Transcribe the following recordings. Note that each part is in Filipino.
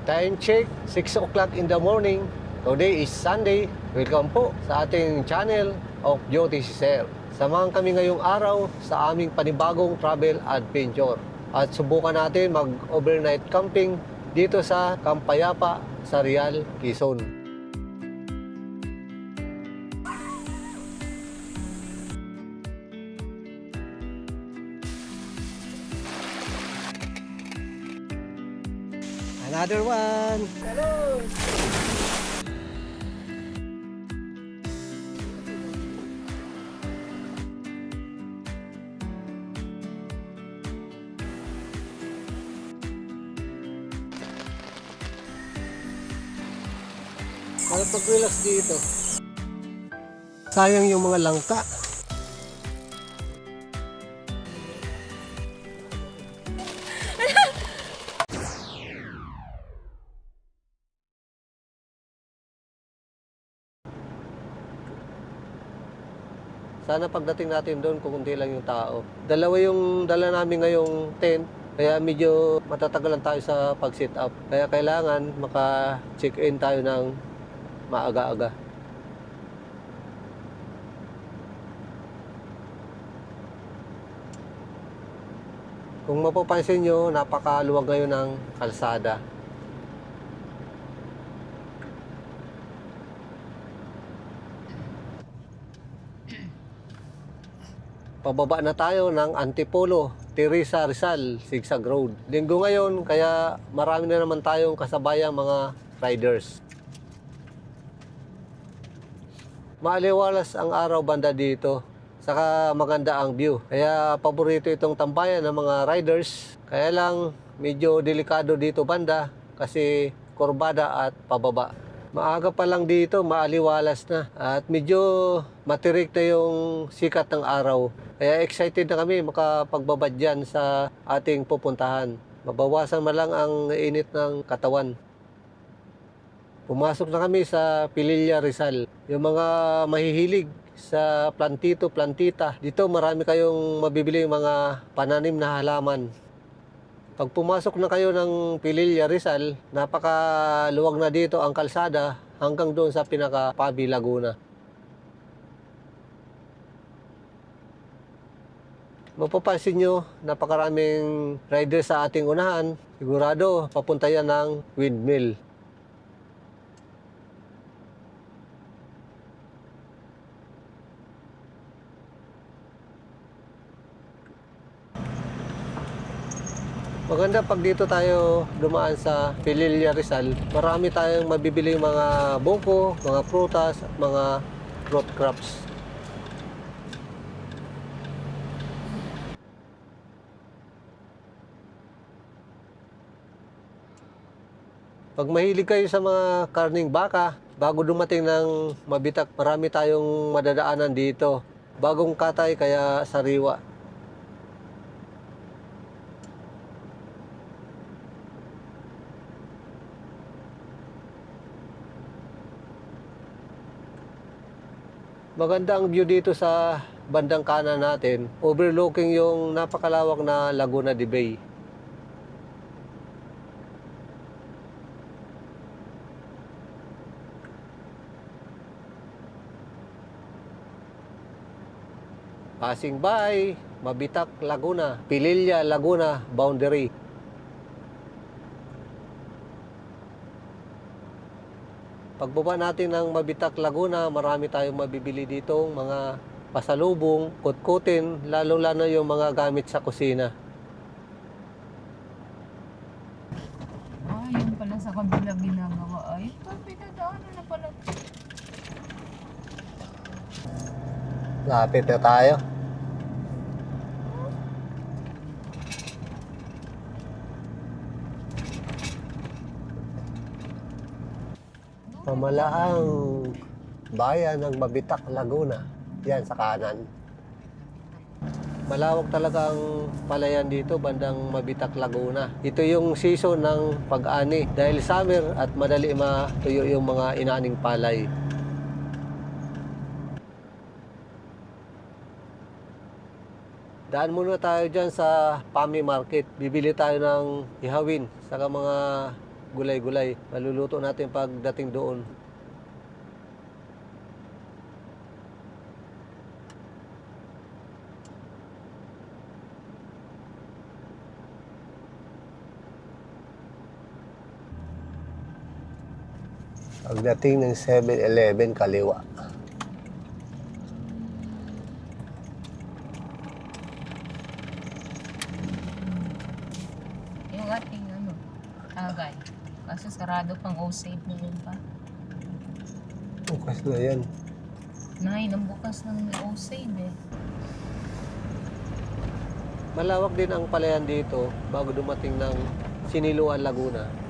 Time check, 6 o'clock in the morning. Today is Sunday. Welcome po sa ating channel of Joti si Sir. Samahan kami ngayong araw sa aming panibagong travel adventure. At subukan natin mag-overnight camping dito sa Campayapa, sa Real, Quezon. Another one! Hello! Para pag-relax dito. Sayang yung mga langka. Sana pagdating natin doon, kukunti lang yung tao. Dalawa yung dala namin ngayong tent, kaya medyo matatagalan tayo sa pag-sit up. Kaya kailangan maka-check-in tayo ng maaga-aga. Kung mapapansin nyo, napakaluwag ngayon ng kalsada. Pababa na tayo ng Antipolo, Teresa Rizal, Zigzag Road. Linggo ngayon, kaya marami na naman tayong kasabayang mga riders. Maaliwalas ang araw banda dito, saka maganda ang view. Kaya paborito itong tambayan ng mga riders. Kaya lang medyo delikado dito banda kasi kurbada at pababa. Maaga pa lang dito, maaliwalas na at medyo matirik na yung sikat ng araw. Kaya excited na kami makapagbabad dyan sa ating pupuntahan. Mabawasan man lang ang init ng katawan. Pumasok na kami sa Pililla Rizal. Yung mga mahihilig sa plantito, plantita, dito marami kayong mabibili mga pananim na halaman. Pag pumasok na kayo ng Pililla Rizal, napakaluwag na dito ang kalsada hanggang doon sa pinaka-Pabi, Laguna. Mapapansin nyo, napakaraming rider sa ating unahan. Sigurado, papunta yan ng windmill. Maganda pag dito tayo dumaan sa Pililla Rizal, marami tayong mabibili mga bungko, mga prutas at mga fruit crops. Pag mahilig kayo sa mga karning baka, bago dumating ng Mabitak, marami tayong madadaanan dito. Bagong katay kaya sariwa. Maganda ang view dito sa bandang kanan natin, overlooking yung napakalawak na Laguna de Bay. Passing by Mabitak, Laguna, Pililla, Laguna, boundary. Pagbaba natin ng Mabitak, Laguna, marami tayong mabibili dito, mga pasalubong, kutkutin, lalo-lalo yung mga gamit sa kusina. Yun pala sa kabila ginagawa. Ay, pinadaanan na pala. Lapit na tayo. Pamalaang bayan ng Mabitak, Laguna. Yan sa kanan. Malawak talaga ang palayan dito, bandang Mabitak, Laguna. Ito yung season ng pag-ani. Dahil summer at madali matuyo yung mga inaning palay. Daan muna tayo dyan sa Pami Market. Bibili tayo ng ihawin, saka mga gulay-gulay. Maluluto natin pagdating doon. Pagdating ng 7-Eleven, kaliwa. Yung ating agay. Kaso sarado pang O-Save na rin pa. Bukas na yan. 9 ang bukas ng O-Save eh. Malawak din ang palayan dito bago dumating ng Siniluan, Laguna.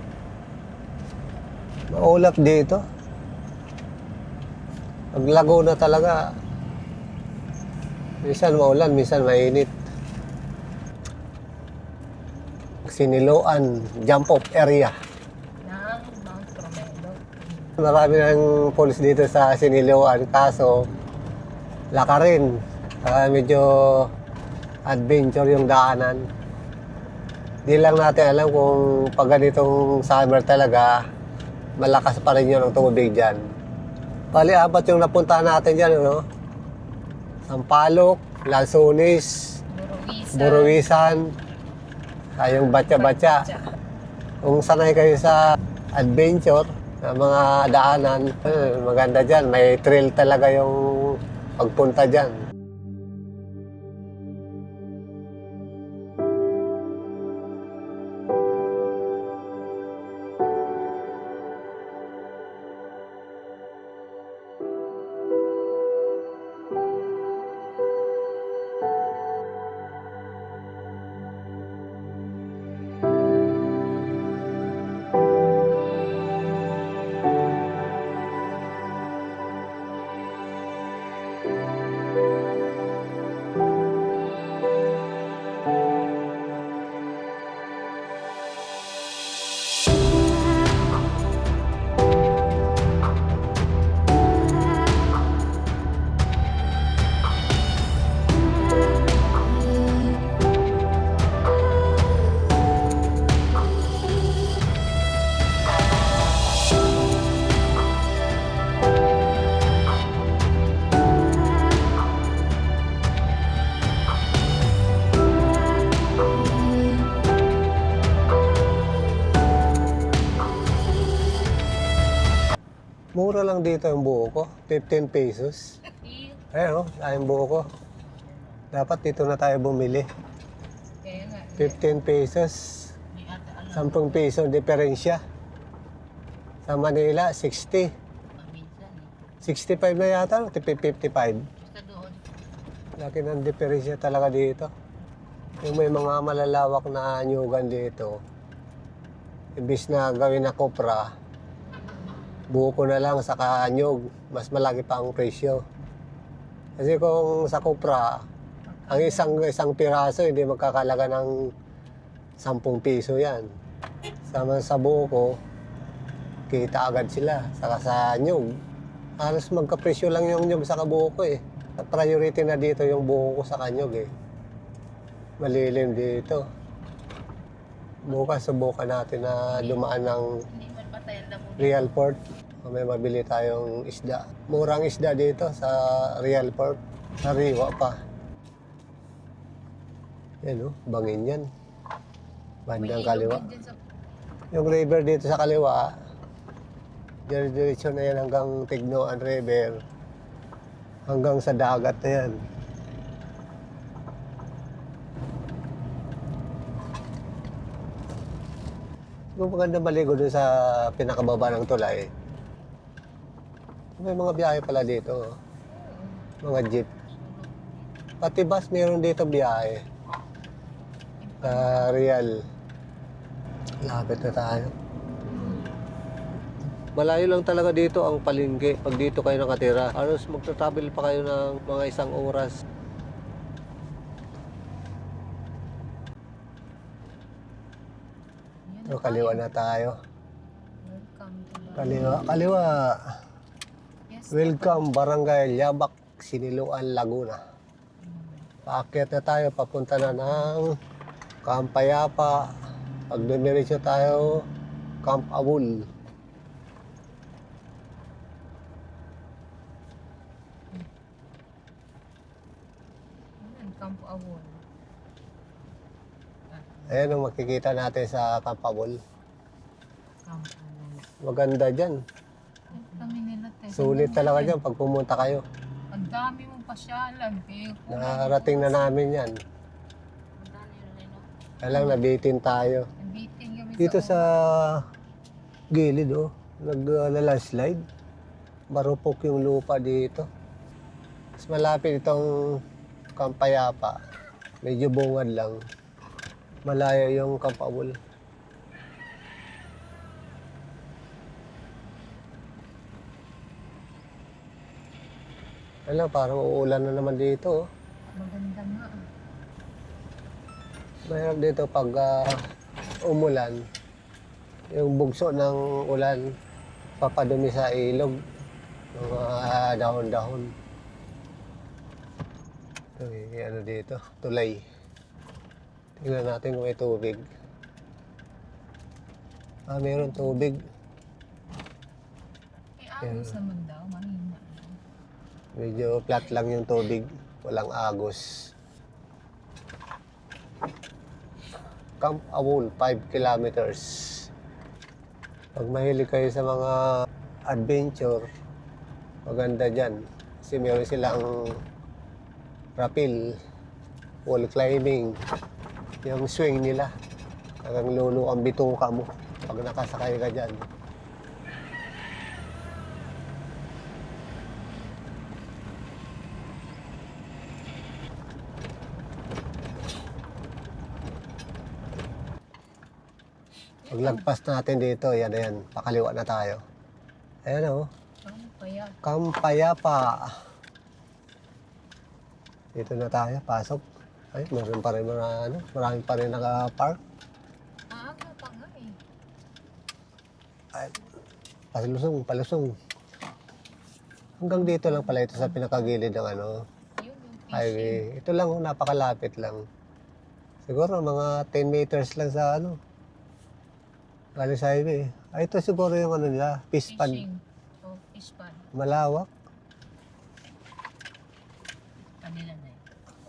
Maulap dito. Pag Laguna talaga, minsan maulan, minsan mainit. Siniluan, jump off area. Ng Mount Romelo. Marami ng pulis dito sa Siniluan, kaso laka rin. Medyo adventure yung daanan. Di lang natin alam kung pag ganitong summer talaga, malakas pa rin yun ang tubig dyan. Bali, 4 yung napuntahan natin dyan, ano? Sampaloc, Lansones, Buruwisan, yung Batya-Batya. Kung sanay kayo sa adventure, na mga daanan, maganda dyan. May trail talaga yung pagpunta dyan. Mura lang dito yung buo ko, 15 pesos. Ayun, yung buo ko. Dapat dito na tayo bumili. Kaya nga. 15 pesos, May ata alam. 10 peso diferensya. Sa Manila, 60. Minsan eh. 65 na yata, 55. Basta doon. Laki ng diferensya talaga dito. Yung may mga malalawak na anyugan dito, imbis na gawin na kopra, buo ko na lang sa kaanyog, mas malaki pa ang presyo. Kasi kung sa kopra, ang isang piraso hindi magkakalaga ng 10 piso yan. Sama sa buo ko, kita agad sila. Saka sa nyug, halos magkapresyo lang yung nyug sa kabuo ko eh. Priority na dito yung buo ko sa kanyog eh. Malilim dito. Bukas subukan natin na dumaan ng Hindi man patayan na muna. Real Port. May mabili tayong isda. Murang isda dito sa Real Port. Sariwa pa. Yan bangin yan. Bandang kaliwa. Dyan sa Yung river dito sa kaliwa, diretso na yan hanggang Tignoan River. Hanggang sa dagat na yan. Kung maganda maligo dun sa pinakababa ng tulay, may mga biyahe pala dito. Mga jeep. Pati bus meron dito biyahe. Real. Lapit na tayo. Malayo lang talaga dito ang palengke pag dito kayo nakatira. Halos magta-travel pa kayo ng mga 1 oras. So, kaliwa na tayo. welcome to the... Kaliwa. Yes. Welcome, Barangay Yabak, Siniluan, Laguna. Paakyat na tayo, papunta na ng Kampayapa. Pag dumiretso tayo, Camp Awol. Ayan, Camp Awol. Ayan ang makikita natin sa Camp Awol. Camp Awol. Maganda dyan. Ay, kami nila, te. Sulit talaga dyan pag pumunta kayo. Ang dami mong pasyalan, te. Nakarating na namin yan. Kaya lang nabitin tayo. Nabitin kami Dito sa gilid, oh. Nag-landslide. Marupok yung lupa dito. Mas malapit itong Camp Payapa. Medyo bungad lang. Malayo yung Camp Awol. Alam, parang uulan na naman dito, oh. Maganda nga. Mahirap dito pag umulan. Yung bugso ng ulan, papadumi sa ilog. Yung mga dahon-dahon. Ito, ano dito? Tulay. Tingnan natin kung may tubig. Meron tubig. Agos naman daw, mahina. Medyo flat lang yung tubig. Walang agos. Camp Awol, 5 kilometers. Pag mahilig kayo sa mga adventure, maganda dyan. Kasi meron silang rappel, wall climbing, yung swing nila. Hanggang lulo ang bituka mo pag nakasakay ka dyan. Paglagpas natin dito, yan, pakaliwa na tayo. Ayan o, Kaya, Camp Payapa. Dito na tayo, pasok. Ay, meron pa rin mga marami pa rin naka-park. aga pa nga eh. Ay, palusong. Hanggang dito lang pala ito sa pinakagilid ng Yun yung fishing. highway. Ito lang, napakalapit lang. Siguro mga 10 meters lang sa galing sa highway. Ay, ito siguro yung nila, fish pond. Fishing. Oh, fish pond. Malawak. Kanila na eh.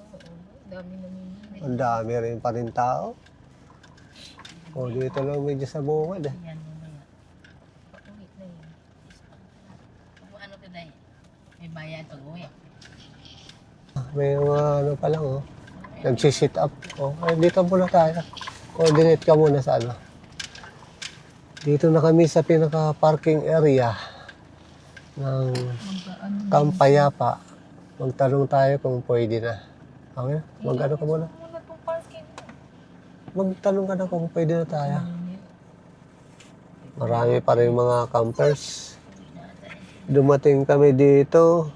Oo, dami namimili. Ang dami rin pa rin tao. O, dito lang medyo sa bungad. Yan, mamaya. Pauwi na yun. Fish pond. Kung ano ka dahil? May bayad pag uwi. May mga pa lang, oh. Nagsisit up. Oh, ay, dito muna tayo. Coordinate ka muna sa Dito na kami sa pinaka-parking area ng Camp Payapa. Magtanong tayo kung pwede na. Okay? Mag-ano ka muna? Muna itong parking. Magtanong ka na kung pwede na tayo. Marami pa rin mga campers. Dumating kami dito,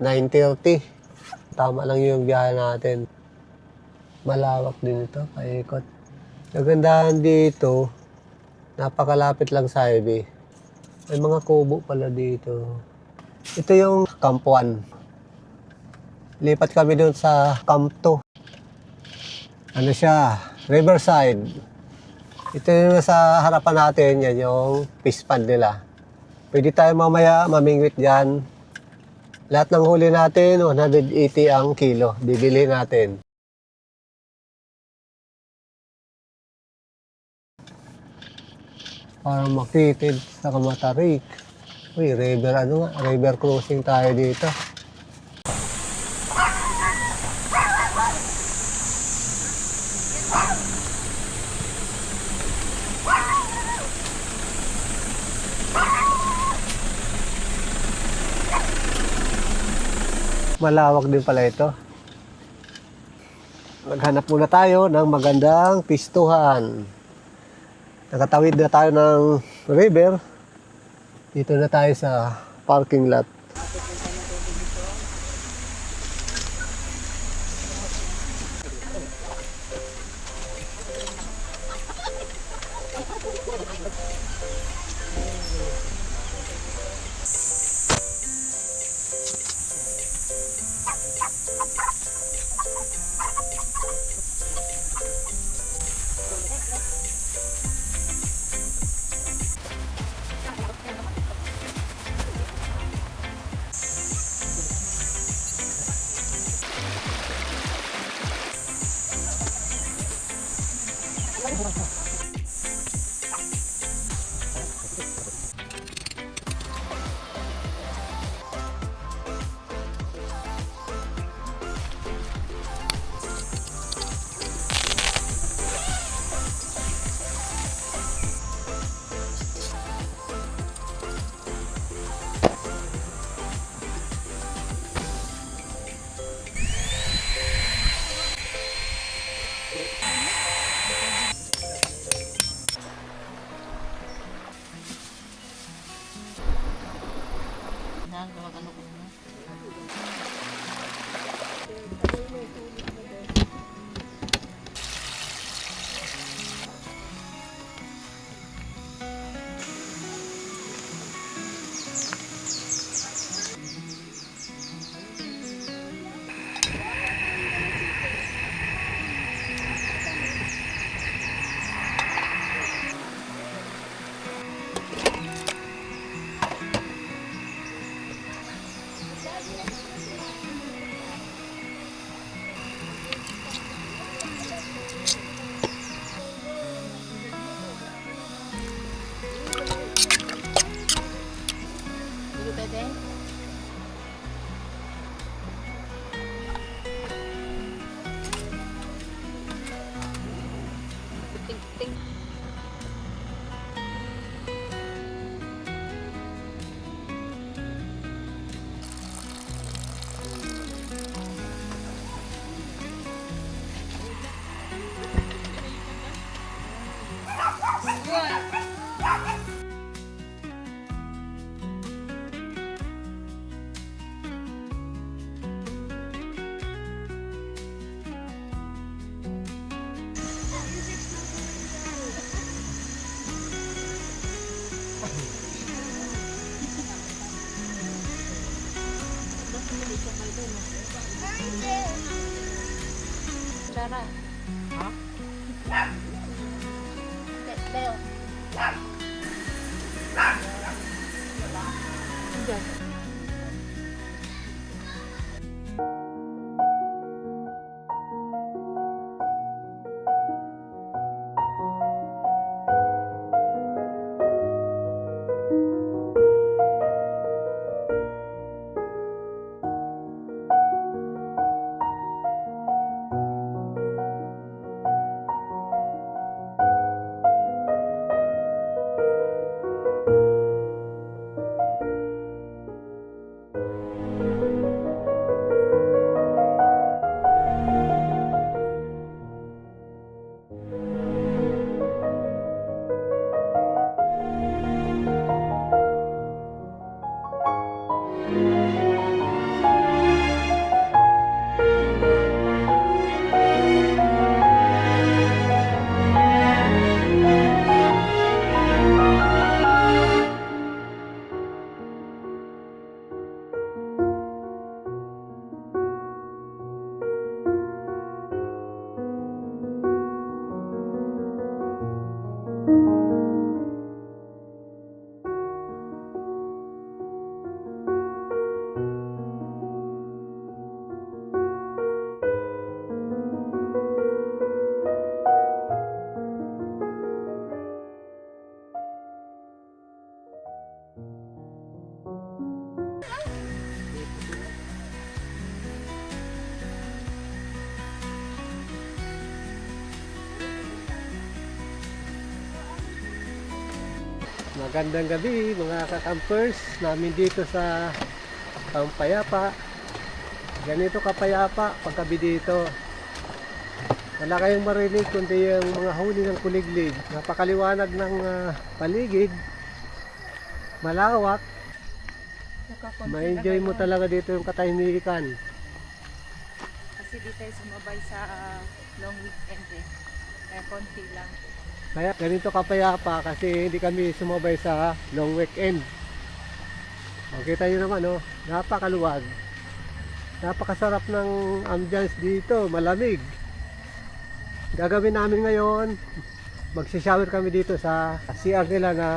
9:30. Tama lang yung biyahe natin. Malawak din ito, paikot. Nagandahan dito, napakalapit lang sa highway. May mga kubo pala dito. Ito yung Camp 1. Lipat kami doon sa Camp 2. Ano siya? Riverside. Ito yung sa harapan natin, yan yung fish pond nila. Pwede tayo mamaya mamingwit dyan. Lahat ng huli natin, 180 ang kilo. Bibili natin. Para makitid sa Kamatarik. Uy, river crossing tayo dito. Malawak din pala ito. Maghanap muna tayo ng magandang pistuhan. Nakatawid na tayo ng river. Dito na tayo sa parking lot. pwede? Ting, ting. Cara. Ha? Leo. Diyan. Magandang gabi mga kakampers namin dito sa Pampayapa. Ganito kapayapa paggabi dito. Wala kayong marinig kundi yung mga huni ng kuliglig. Napakaliwanag ng paligid. Malawak. Ma-enjoy mo talaga dito yung katahimikan. Kasi di tayo sumabay sa long weekend eh. Kaya konti lang. Kaya ganito kapayapa kasi hindi kami sumabay sa long weekend. Makita nyo naman, oh, napakaluwag. Napakasarap ng ambience dito, malamig. Gagawin namin ngayon, magsishower kami dito sa CR nila na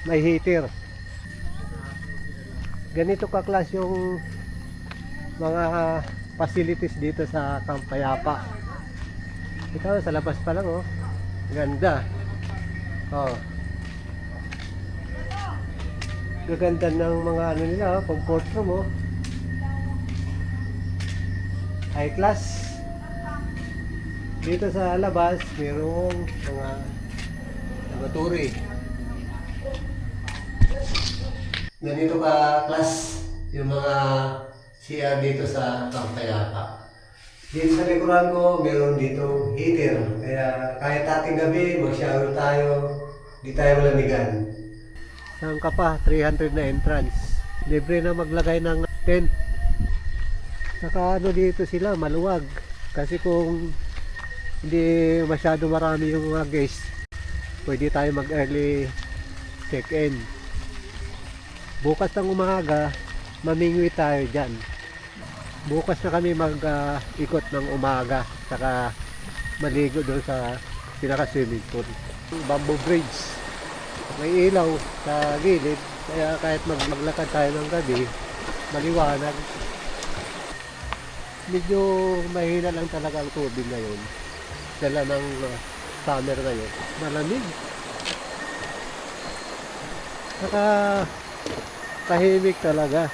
may heater. Ganito kaklas yung mga facilities dito sa Pampayapa. Ito sa labas pa lang, oh. Ganda. Oh. Gaganda ng mga ano nila, oh, comfort room, oh. High class. Dito sa labas, mayroong mga laboratory. Ganito ka class yung mga CR dito sa Pampayapa. Dito sa likuran ko, meron dito heater. Kaya kahit ating gabi, mag-shower tayo, di tayo malamigan. Saan ka pa? 300 na entrance. Libre na maglagay ng tent. Saka ano dito sila, maluwag. Kasi kung hindi masyado marami yung mga guests, pwede tayo mag-early check-in. Bukas ng umaga, mamingwi tayo dyan. Bukas na kami mag-ikot ng umaga, saka maligo doon sa pinaka-swimming pool. Bamboo bridge, may ilaw sa gilid, kaya kahit maglakad tayo ng gabi, maliwanag. Medyo mahina lang talaga ang tubig ngayon, dala ng summer ngayon. Malamig. Saka tahimik talaga.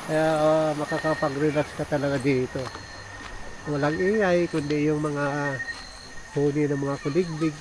Kaya makakapag-relax ka talaga dito. Walang ingay, kundi yung mga huni ng mga kuligbig.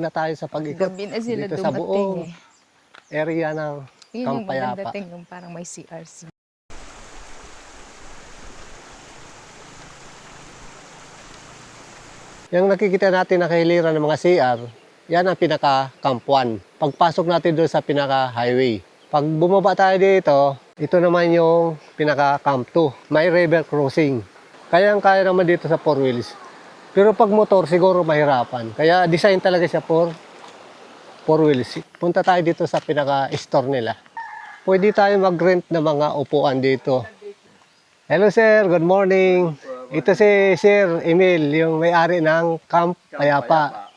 na tayo sa pag-ikot Gabi na sila dito sa dumating buong eh. area ng Yun yung maganda Kampayapa. tingnan, parang may CRC. Yung nakikita natin na kahiliran ng mga CR, yan ang pinaka-Camp 1. Pagpasok natin doon sa pinaka-highway. Pag bumaba tayo dito, ito naman yung pinaka-Camp 2. May river crossing. Kaya naman dito sa 4 wheels. Pero pag motor, siguro mahirapan. Kaya design talaga siya for 4 wheels. Punta tayo dito sa pinaka-store nila. Pwede tayo mag-rent ng mga upuan dito. Hello sir, good morning. Ito si Sir Emil, yung may-ari ng Camp Payapa.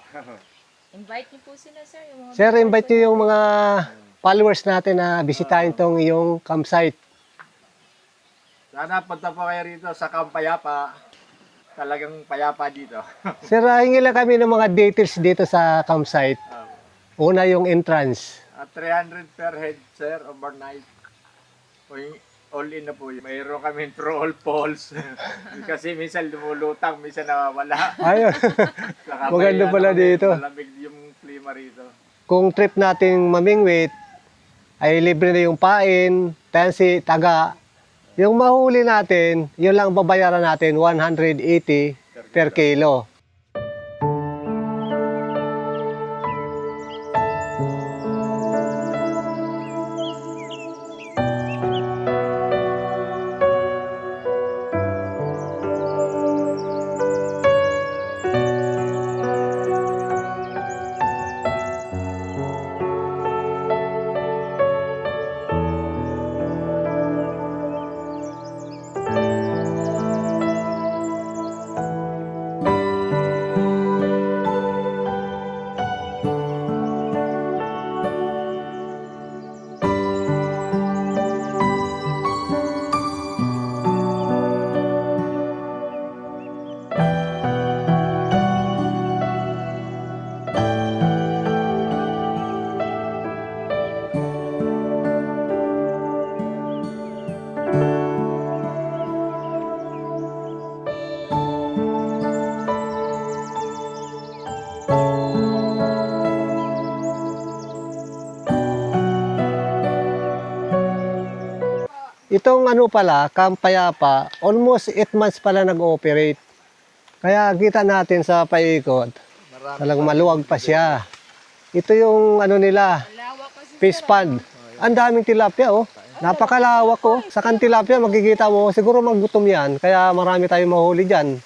Invite niyo po sila, sir. Yung mga Sir, invite niyo yung mga followers natin na bisitahin tong iyong campsite. Sana punta po kayo rito sa Camp Payapa. Talagang payapa dito. Sir, hingi lang kami ng mga details dito sa campsite. Una yung entrance. At 300 per head, sir, overnight. All in na po yun. Mayroon kami through all poles. Kasi minsan lumulutang, minsan nawawala. Ayun. Saka Maganda may, pala dito. Malamig yung klima rito. Kung trip nating mamingwit, ay libre na yung pain, tensi, taga. Yung mahuli natin, yun lang babayaran natin, 180 per kilo. Itong ano pala, Camp Payapa, almost 8 months pala nag-ooperate. Kaya kita natin sa paikot, talagang maluwag pa siya. Ito yung ano nila, fish pond. Ang daming tilapia oh. Napakalawak oh. Sa kan tilapia makikita mo, siguro maggutom yan. Kaya marami tayong mahuli dyan.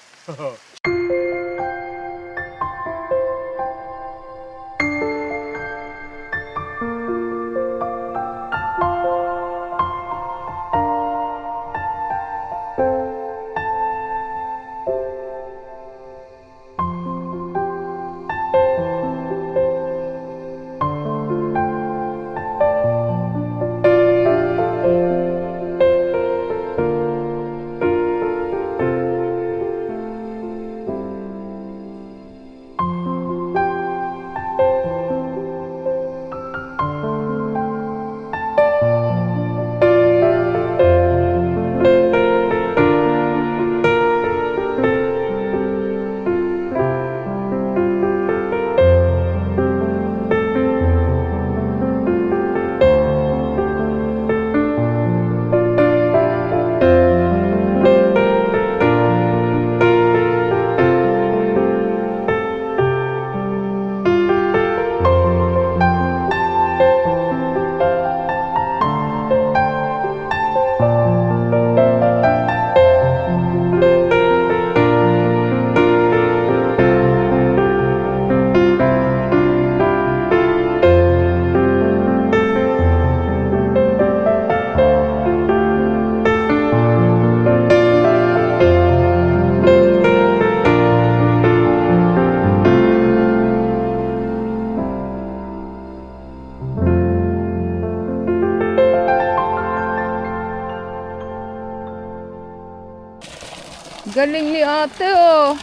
Galing ni ate oh.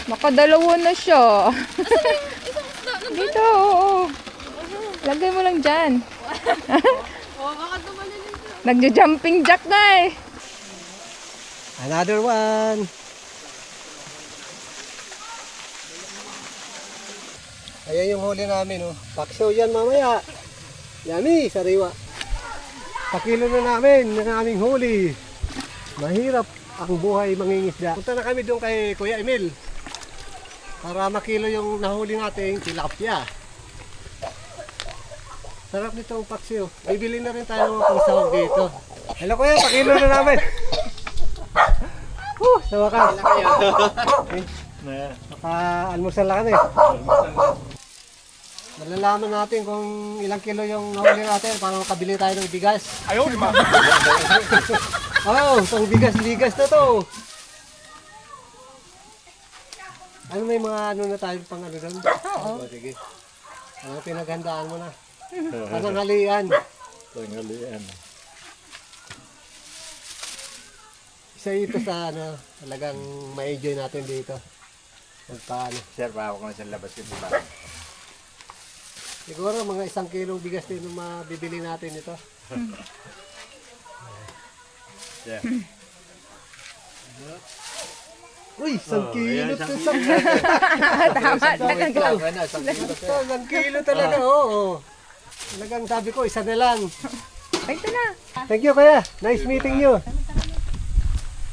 Makadalawa na siya. Dito, oo. Lagay mo lang dyan. Nagja-jumping jack na eh. Another one. Ayan yung huli namin, oh. Pakso yan mamaya. Yummy, sariwa. Pakilo na namin ng aming huli. Mahirap ang buhay mangingisda. Punta na kami doon kay Kuya Emil para makilo yung nahuli nating tilapia. Sarap nitong paksiw. Bibili na rin tayo ng mga pangsahog dito. Hello Kuya, pakilo na namin. Sa wakas. Maka-almusal lang kami. Malalaman natin kung ilang kilo yung nahuli natin para makabili tayo ng bigas. Ayaw, di ba? Oh, pang bigas-bigas na to. Ano may mga ano na tayo pang ano doon? Oo. Sige. Ano pinaghandaan mo na? Pananghalian. Tanghalian. Isa ito sa ano, talagang ma-enjoy natin dito. Magpaano. Sir, bawa ko na sa labas yung diba? Siguro mga 1 kilong bigas din yung mabibili natin ito. Yeah. Uy, 1 kilo ayan, to. 1 1 kilo talaga, oo. Talagang sabi ko, isa na lang. Ay, ito na. Thank you kaya. Nice meeting you.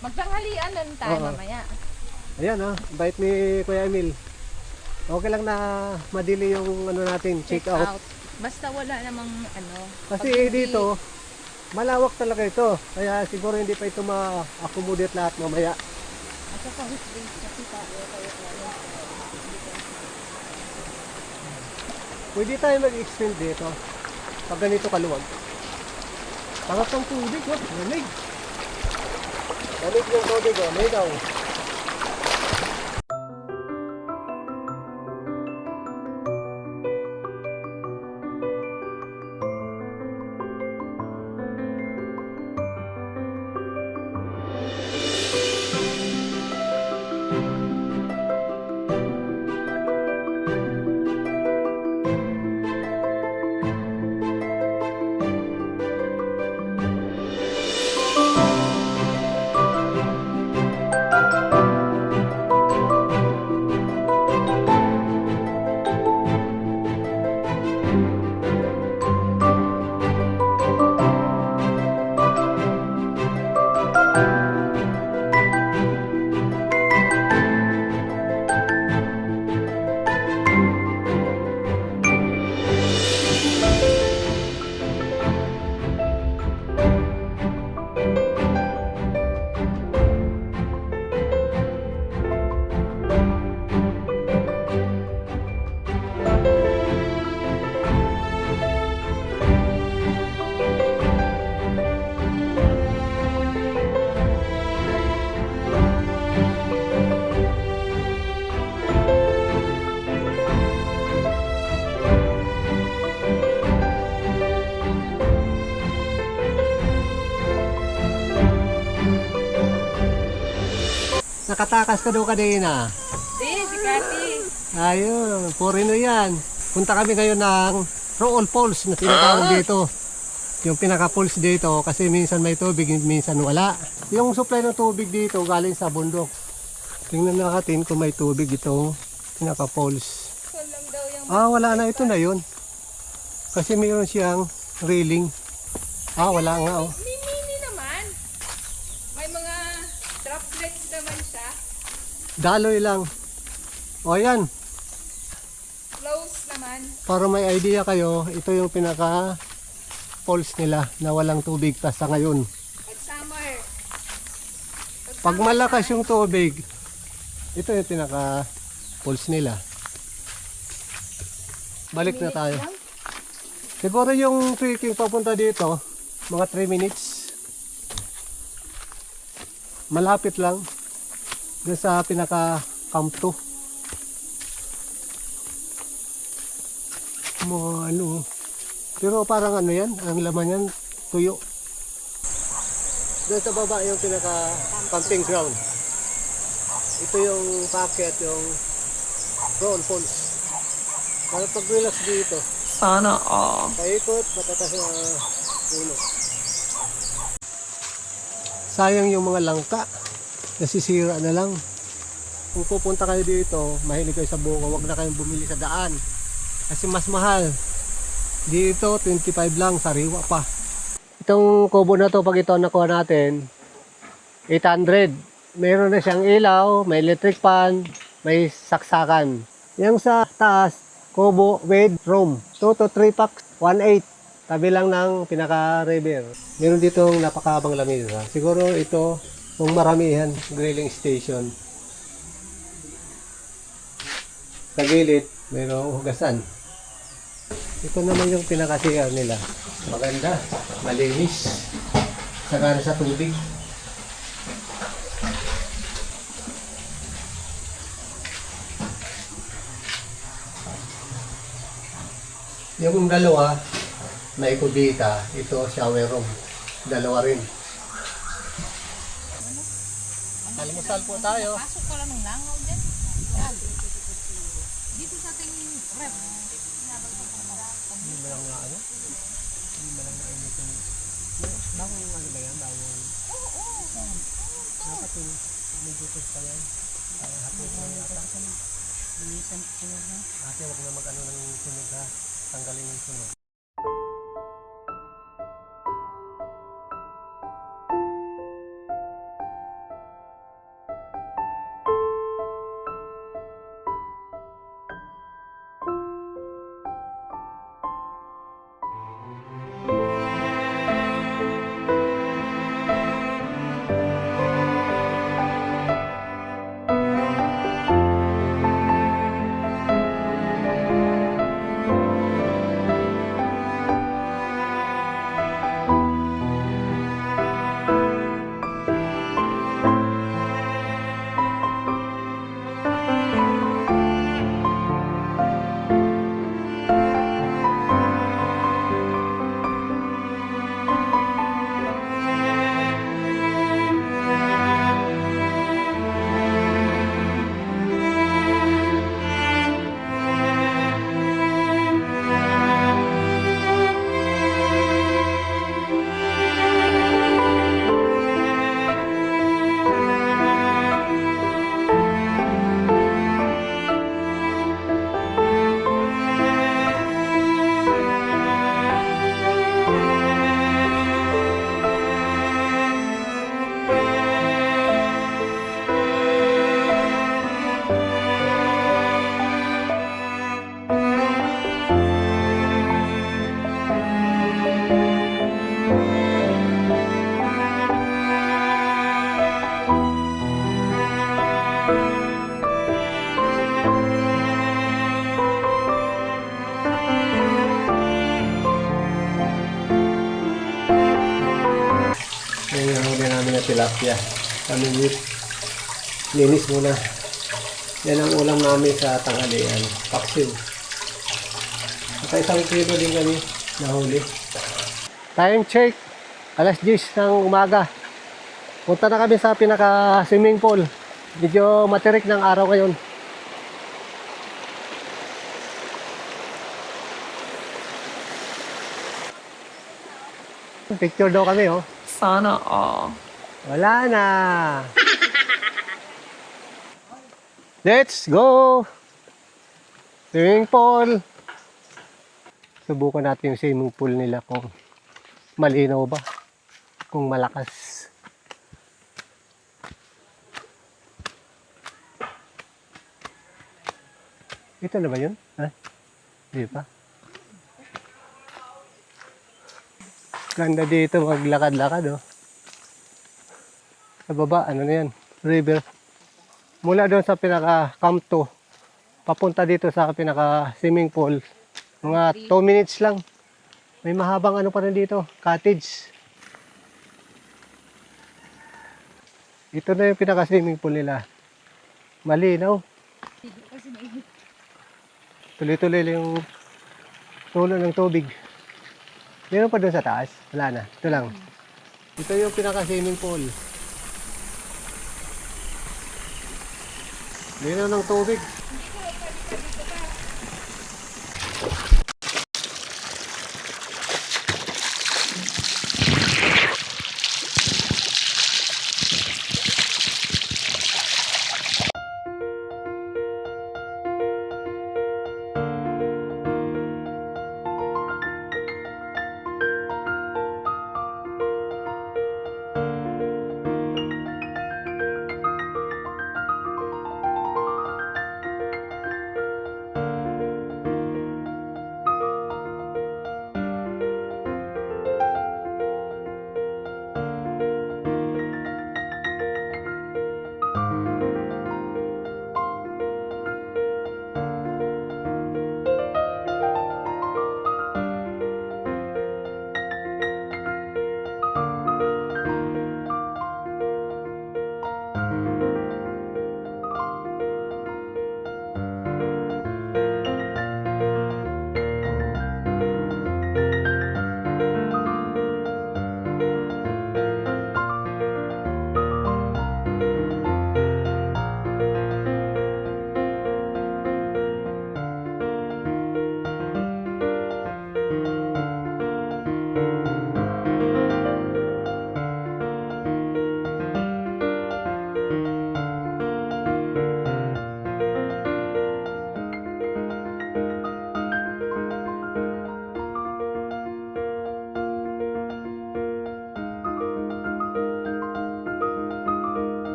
Magtanghalian na tayo Oo. mamaya. Ayan bait ni Kuya Emil. Okay lang na madili yung ano natin, check out. Basta wala namang ano. Kasi pag hindi- dito, malawak talaga ito. Kaya siguro hindi pa ito ma-accommodate lahat mamaya. At saka weekdays kasi tayo kayo ano. Pwede tayo mag-extend dito. Pag ganito kaluwag. Pangat ng tubig, oh. Lamig. Lamig yung tubig, oh. May daw. Nakatakas ka daw kanina. Si Kati. Ayun, purino yan. Punta kami ngayon ng Rool Falls na tinatawag dito. Yung pinaka-falls dito kasi minsan may tubig, minsan wala. Yung supply ng tubig dito galing sa bundok. Tingnan natin kung may tubig itong pinaka-falls. So lang daw yung Wala na, ito na yun. Kasi mayroon siyang railing. Wala nga oh. mini naman. May mga droplets naman siya. Daloy lang. O yan, Close naman. para may idea kayo, ito yung pinaka falls nila na walang tubig pa sa ngayon. At summer. Pag malakas yung tubig, ito yung pinaka falls nila. Balik na tayo. Siguro yung trekking papunta dito, mga 3 minutes. Malapit lang. Doon sa pinaka camp 2. Mga ano. Pero parang ano yan, ang laman yan, tuyo. Doon sa baba yung pinaka camping ground. Ito yung packet, yung Roll Falls. Para pag-relax dito. Sana all. Paikot, matatas na puno. Sayang yung mga langka. Nasisira na lang. Kung pupunta kayo dito, mahilig kayo sa bunga, huwag na kayong bumili sa daan. Kasi mas mahal. Dito 25 lang, sariwa pa. Itong kubo na to, pag ito nakuha natin, 800. Meron na siyang ilaw, may electric fan, may saksakan. Yung sa taas, kubo with room. 2 to 3 packs, 1.8. Tabi lang ng pinaka-river. Meron ditong napakabang lamesa. Siguro ito, kung maramihan, grilling station. Sa gilid, mayroong hugasan. Ito naman yung pinaka-CR nila. Maganda, malinis. Saka sa tubig. Yung dalawa, may kubita, ito shower room. Dalawa rin. Almusal po tayo. Pasok ko lang ng langaw dyan. Dito sa ating rep. Hindi mo lang na ano? Hindi mo lang na init yung... Bagong ano ba yan? Bagong... Dapat yung medyo pa yan. Parang hapon ko na yata. Ate, huwag na mag-ano ng sunog ha. Tanggalin yung sunog. Yan yung huli namin na tilapia. Pamingit. Linis muna. Yan ang ulam namin sa tanghalian. Paksiw. At 1 kilo din kami nahuli. Time check. Alas 10 ng umaga. Punta na kami sa pinaka-swimming pool. Medyo matirik ng araw ngayon. Picture daw kami, oh. Sana all. Wala na. Let's go! Swimming pool. Subukan natin yung swimming pool nila kung malinaw ba. Kung malakas. Ito na ba yun? Ha? Di ba? Ganda dito maglakad-lakad, oh. Sa baba, ano na yan? River. Mula doon sa pinaka-camp 2, papunta dito sa pinaka-swimming pool. Mga 2 minutes lang. May mahabang ano pa rin dito, cottage. Ito na yung pinaka-swimming pool nila. Malinaw. Tuloy-tuloy yung tulo ng tubig. Meron pa doon sa taas? Wala na. Ito lang. Ito yung pinaka-swimming pool. Meron ng tubig.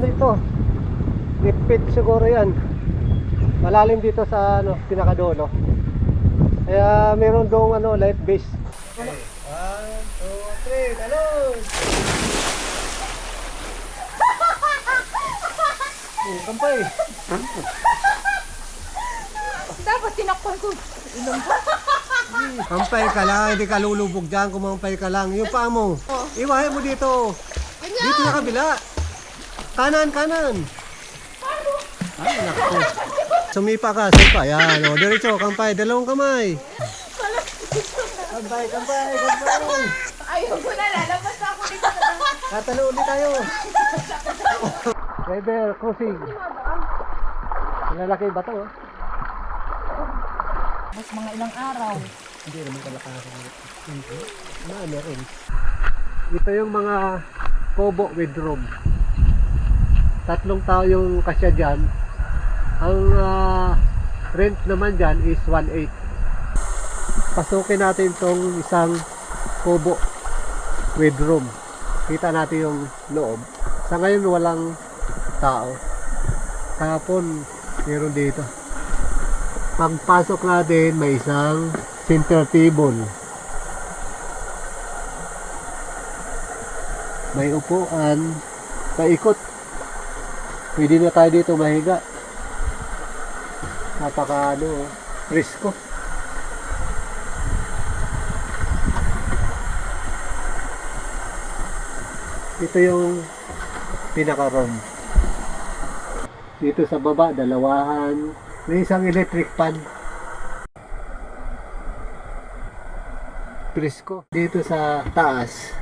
ano ito, lipit siguro yan. Malalim dito sa ano, pinakadulo. Kaya meron doong ano, life base. Okay. 1, 2, 3, talon! Kampay! Dapat tinakpan ko. Kampay ka lang, hindi ka lulubog dyan, kumampay ka lang. Yung paa mo, iwahin mo dito. Dito na kabila. Kanan, kanan. Ay, naku. Sumipa ka, sumipa. Yan, o, diretso, kampay, dalawang kamay. Kampay, kampay, kampay. Ayoko na, lalabas ako dito. Tatalo ulit tayo. River crossing. Malalaki ba ito? Mas mga ilang araw. Hindi naman kalakasan. Ano rin. Ito yung mga Kobo with room. 3 tao yung kasya dyan. Ang rent naman dyan is 1.8. Pasukin natin tong isang Kobo with room. Kita natin yung loob. Sa ngayon walang tao. Kahapon meron dito. Pagpasok natin may isang center table. May upuan, paikot. Pwede na tayo dito mahiga. Napaka presko. Ito yung pinaka-room. Dito sa baba, dalawahan. May isang electric fan. Presko. Dito sa taas,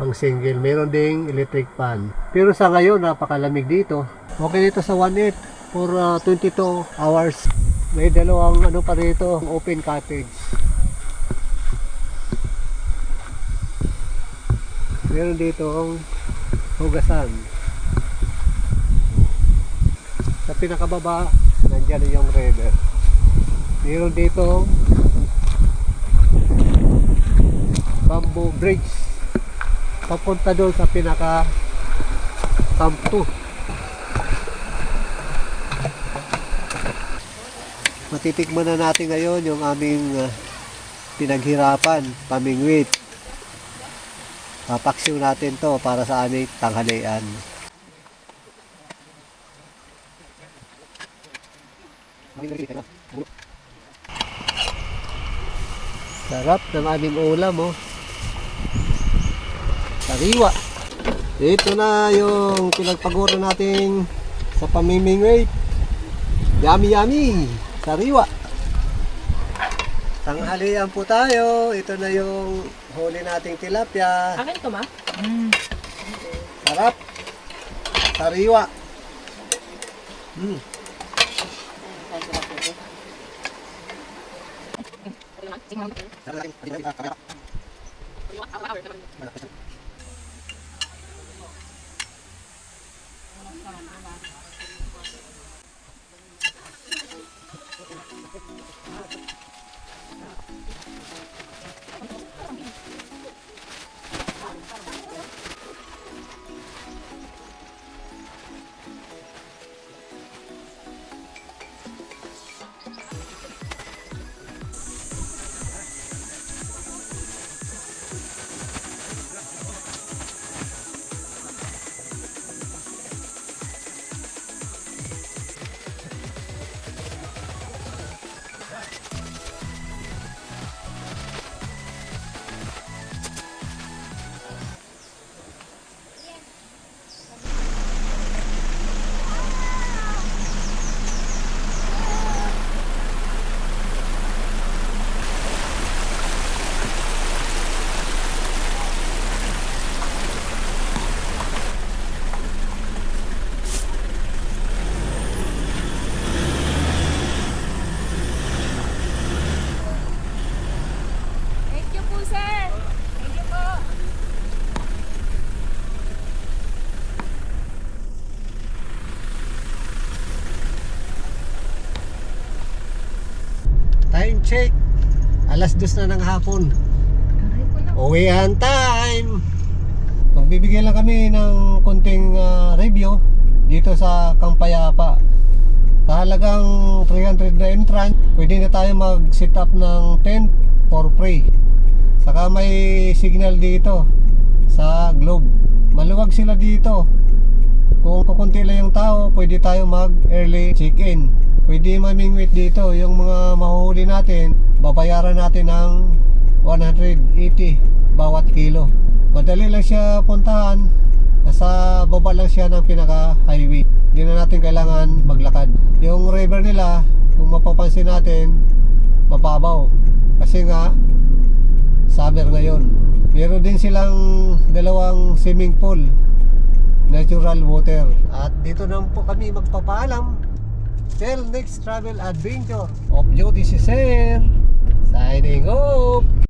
pang single, meron ding electric fan. Pero sa ngayon, napakalamig dito. Okay dito sa 1.8 for 22 hours. May dalawang ano pa rito, open cottage. Meron dito ang hugasan. Sa pinakababa, nandiyan yung river. Meron dito bamboo bridge papunta doon sa pinaka camp 2. Matitikman na natin ngayon yung aming pinaghirapan, pamingwit. Papaksiw natin to para sa aming tanghalian. Sarap ng aming ulam, oh. Sariwa. Ito na yung pinagpagura natin sa pamimingwit. Yummy, yummy. Sariwa. Tanghalian po tayo. Ito na yung huli nating tilapia. Akin to, ma? Sarap. Sariwa. Thank you po, sir. Thank you po. Time check. 2:00 na ng hapon. Aray ko na. Uwian time. Magbibigay lang kami ng konting review dito sa Kampayapa. Kahalagang 300 na entrance, pwede na tayo mag-set up ng tent for free. Saka may signal dito sa globe. Maluwag sila dito. Kung kukunti lang yung tao, pwede tayo mag-early check-in. Pwede mamingwit dito. Yung mga mahuhuli natin, babayaran natin ng 180 bawat kilo. Madali lang siya puntahan. Nasa baba lang siya ng pinaka-highway. Hindi na natin kailangan maglakad. Yung river nila, kung mapapansin natin, mababaw. Kasi nga, summer ngayon. Meron din silang dalawang swimming pool, natural water. At dito na po kami magpapaalam. Till next travel adventure. Off duty si Sir. Signing off.